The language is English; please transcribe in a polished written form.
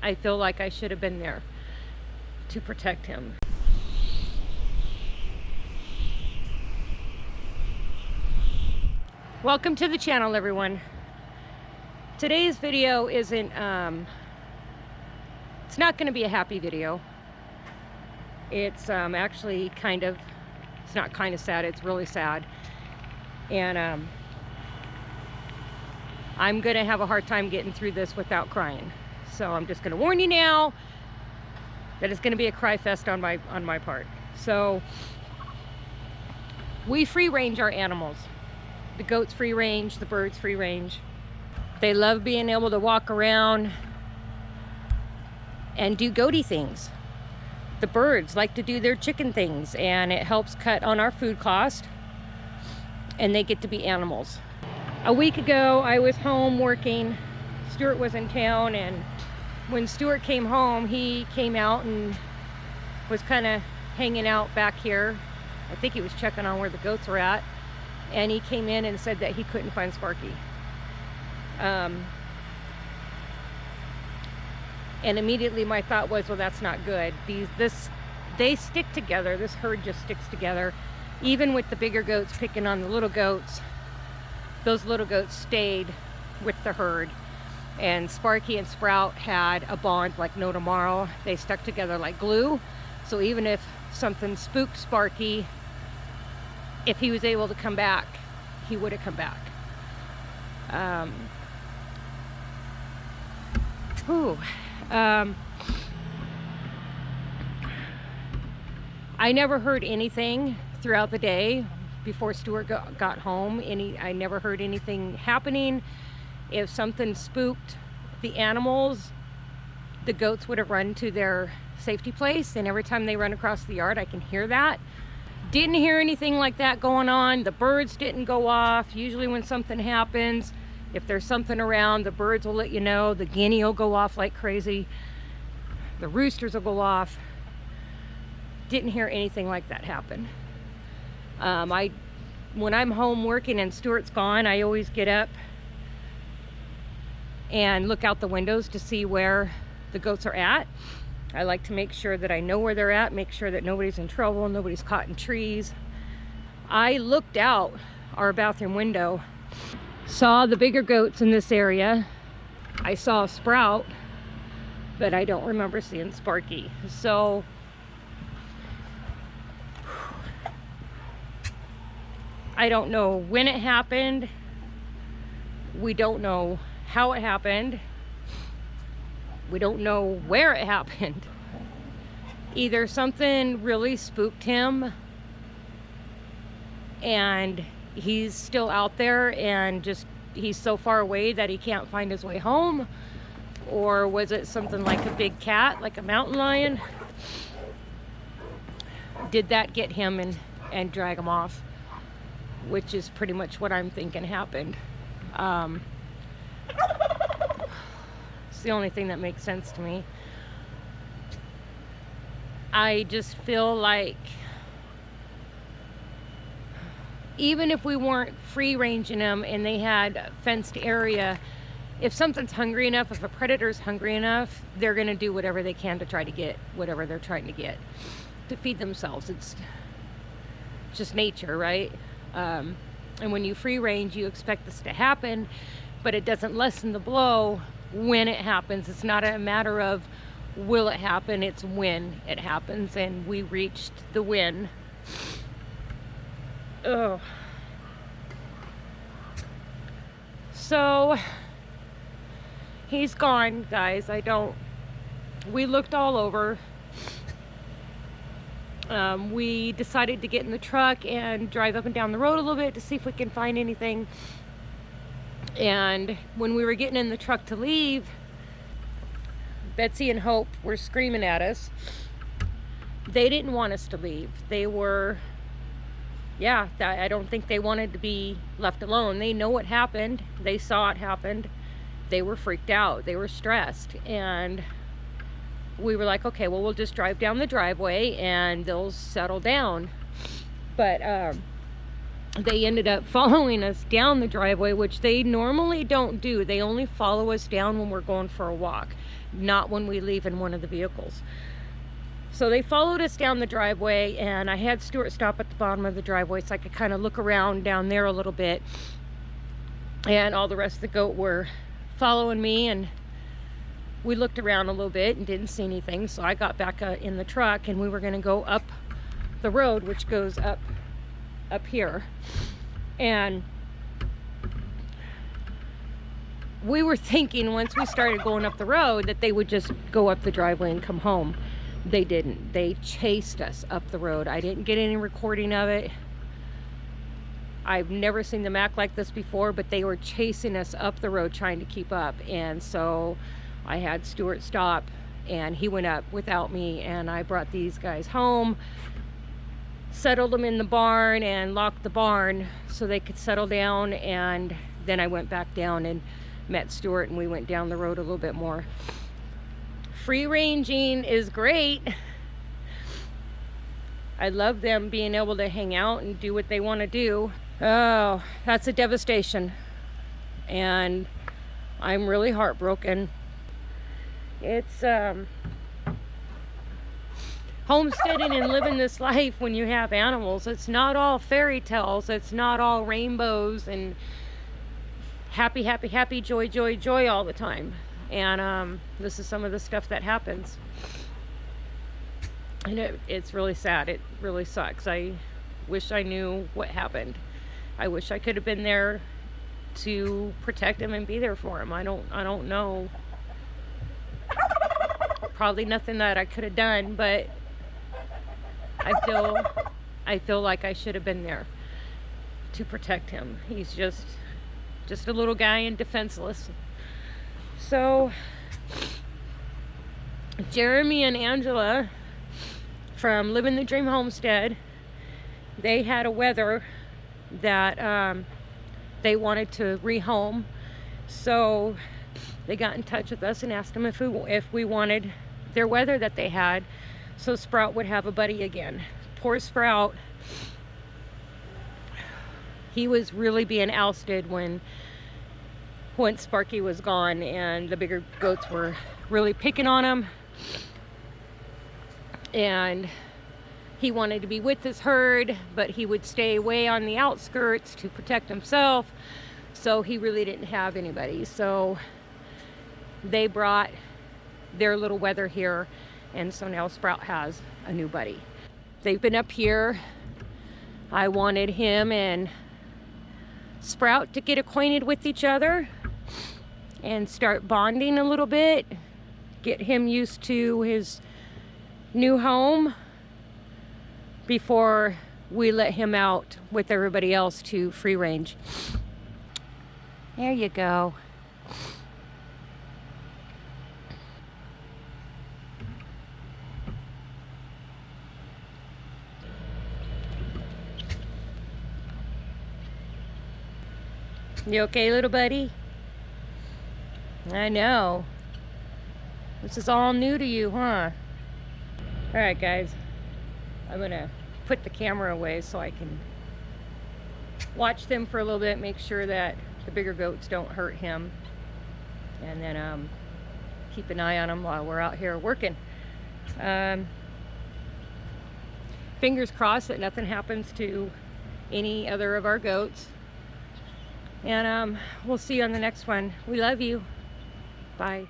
I feel like I should have been there to protect him. Welcome to the channel, everyone. Today's video isn't, it's not going to be a happy video. It's actually kind of, it's not kind of sad, it's really sad. And I'm going to have a hard time getting through this without crying. So I'm just going to warn you now that it's going to be a cry fest on my part. So we free range our animals. The goats free range, the birds free range. They love being able to walk around and do goaty things. The birds like to do their chicken things, and it helps cut on our food cost, and they get to be animals. A week ago, I was home working. Stuart was in town, and when Stuart came home, he came out and was kind of hanging out back here. I think he was checking on where the goats were at, and he came in and said that he couldn't find Sparky. And immediately my thought was, well, that's not good. They stick together. This herd just sticks together. Even with the bigger goats picking on the little goats, those little goats stayed with the herd. And Sparky and Sprout had a bond like no tomorrow. They stuck together like glue. So even if something spooked Sparky, if he was able to come back, he would have come back. I never heard anything throughout the day before Stuart got home. I never heard anything happening. If something spooked the animals, the goats would have run to their safety place, and every time they run across the yard, I can hear that. Didn't hear anything like that going on. The birds didn't go off. Usually when something happens, if there's something around, the birds will let you know. The guinea will go off like crazy. The roosters will go off. Didn't hear anything like that happen. When I'm home working and Stuart's gone, I always get up and look out the windows to see where the goats are at. I like to make sure that I know where they're at, make sure that nobody's in trouble, nobody's caught in trees. I looked out our bathroom window, saw the bigger goats in this area. I saw Sprout, but I don't remember seeing Sparky. So I don't know when it happened. We don't know how it happened. We don't know where it happened. Either something really spooked him and he's still out there and just he's so far away that he can't find his way home, or was it something like a big cat, like a mountain lion? Did that get him and drag him off? Which is pretty much what I'm thinking happened. It's the only thing that makes sense to me. I just feel like even if we weren't free ranging them and they had a fenced area, if something's hungry enough, if a predator's hungry enough, they're gonna do whatever they can to try to get whatever they're trying to get to feed themselves. It's just nature, right? And when you free range, you expect this to happen, but it doesn't lessen the blow when it happens. It's not a matter of will it happen, it's when it happens, and we reached the win. Oh. So he's gone, guys. We looked all over. We decided to get in the truck and drive up and down the road a little bit to see if we can find anything. And when we were getting in the truck to leave, Betsy and Hope were screaming at us. They didn't want us to leave. They were, I don't think they wanted to be left alone. They know what happened. They saw it happened. They were freaked out. They were stressed. And we were like, okay, well, we'll just drive down the driveway and they'll settle down. But they ended up following us down the driveway, which they normally don't do. They only follow us down when we're going for a walk. not when we leave in one of the vehicles. So they followed us down the driveway, and I had Stuart stop at the bottom of the driveway so I could kind of look around down there a little bit. And all the rest of the goat were following me, and we looked around a little bit and didn't see anything. So I got back in the truck, and we were going to go up the road, which goes up here. And we were thinking once we started going up the road that they would just go up the driveway and come home. They didn't. They chased us up the road. I didn't get any recording of it. I've never seen them act like this before, but they were chasing us up the road trying to keep up. And so I had Stuart stop, and he went up without me, and I brought these guys home, settled them in the barn, and locked the barn so they could settle down. And then I went back down and met Stuart, and we went down the road a little bit more. Free ranging is great. I love them being able to hang out and do what they want to do. Oh, that's a devastation. And I'm really heartbroken. It's homesteading and living this life when you have animals. It's not all fairy tales. It's not all rainbows and happy, happy, happy, joy, joy, joy all the time. And this is some of the stuff that happens, and it's really sad. It really sucks. I wish I knew what happened. I wish I could have been there to protect him and be there for him. I don't know. Probably nothing that I could have done, but I feel like I should have been there to protect him. He's just a little guy and defenseless. So Jeremy and Angela from Living the Dream Homestead, they had a wether that they wanted to rehome. So they got in touch with us and asked them if we wanted their wether that they had, so Sprout would have a buddy again. Poor Sprout. He was really being ousted when Sparky was gone, and the bigger goats were really picking on him, and he wanted to be with his herd, but he would stay away on the outskirts to protect himself, so he really didn't have anybody. So they brought their little wether here, and so now Sprout has a new buddy. They've been up here. I wanted him and Sprout to get acquainted with each other and start bonding a little bit, get him used to his new home before we let him out with everybody else to free range. There you go. You okay, little buddy? I know. This is all new to you, huh? Alright, guys. I'm gonna put the camera away so I can watch them for a little bit, make sure that the bigger goats don't hurt him, and then keep an eye on them while we're out here working. Fingers crossed that nothing happens to any other of our goats. And we'll see you on the next one. We love you. Bye.